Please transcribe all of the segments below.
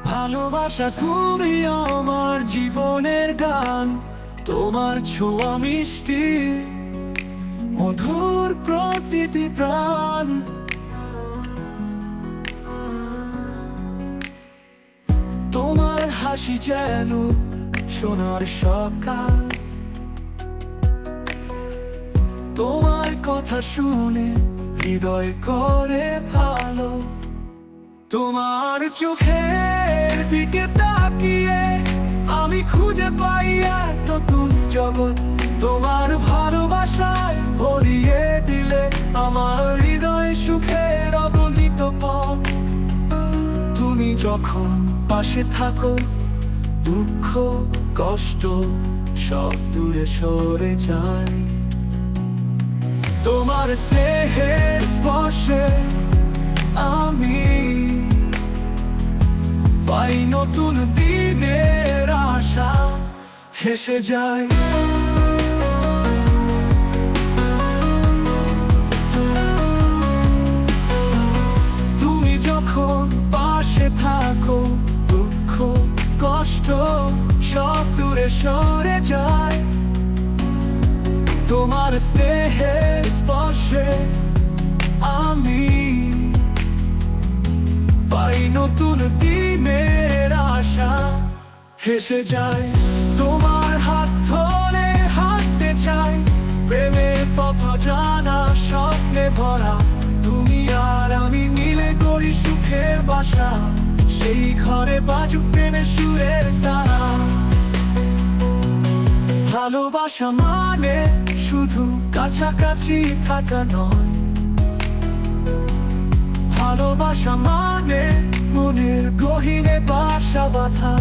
ভালোবাসা তুমি আমার জীবনের গান, তোমার ছোঁয়া মিষ্টি মধুর প্রতিটি প্রাণ। তোমার হাসি যেন সোনার সকাল, তোমার কথা শুনে হৃদয় করে ভালো। তোমার চোখের দিকে তাকিয়ে আমি খুঁজে পাই এক নতুন জগৎ। তোমার ভালোবাসায় ভরিয়ে দিলে আমার হৃদয় সুখের অগণিত পথ। তুমি যখন পাশে থাকো দুঃখ কষ্ট সব দূরে সরে যায়। তোমার স্নেহের স্পর্শে আমি পাই নতুন দিনের আশা, হেসে যায়। তুমি যখন পাশে থাকো দুঃখ কষ্ট সব দূরে সরে যায়। তোমার স্নেহের স্পর্শে আমি পাই নতুন দিনের আশা, হেসে যায়। তোমার হাত ধরে হাঁটতে চাই, প্রেমের পথ জানা স্বপ্নে ভরা। তুমি আর আমি মিলে গড়ি সুখের বাসা, সেই ঘরে বাজুক প্রেমের সুরের তারা। ভালোবাসা মানে শুধু কাছাকাছি থাকা নয়, ভালোবাসা মানে মনের গহীনে বাসা বাঁধা।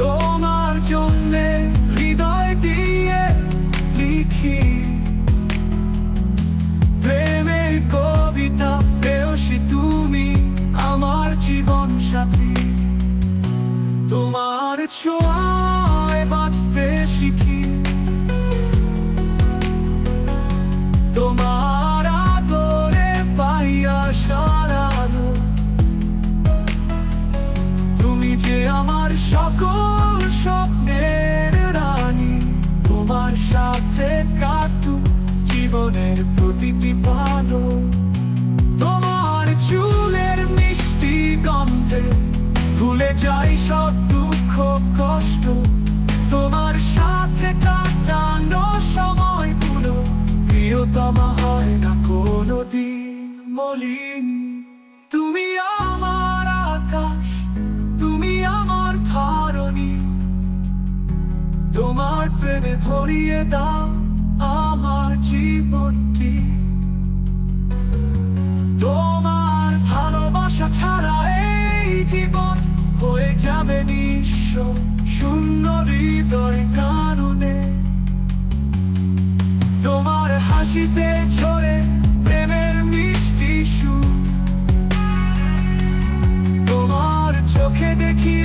তোমার জন্যে হৃদয় দিয়ে লিখি প্রেমের কবিতা। প্রেয়সী তুমি আমার জীবন সাথী, তোমার ছোঁয়ায় বাঁচতে শিখি। তোমার আদরে পাইয়া সারানো, তুমি যে আমার সকল স্বপ্নের রানী। তোমার সাথে কাটুক জীবনের প্রতিটি পালো, তোমার চুলের মিষ্টি গন্ধে ভুলে যাই সব দুঃখ কষ্ট। তোমার সাথে কাটানো সময়গুলো প্রিয়তমা হয় না কোনোদিন মলিন। তুমি আমার আকাশ, তুমি আমার ধরণী, তোমার প্রেমে ভরিয়ে দাও আমার জীবনটি। তোমার ভালোবাসা ছাড়া এই জীবন হয়ে যাবে নিঃস্ব, শূন্য হৃদয় কারণে। তোমার হাসিতে ঝরে প্রেমের মিষ্টি সুর, তোমার চোখে দেখি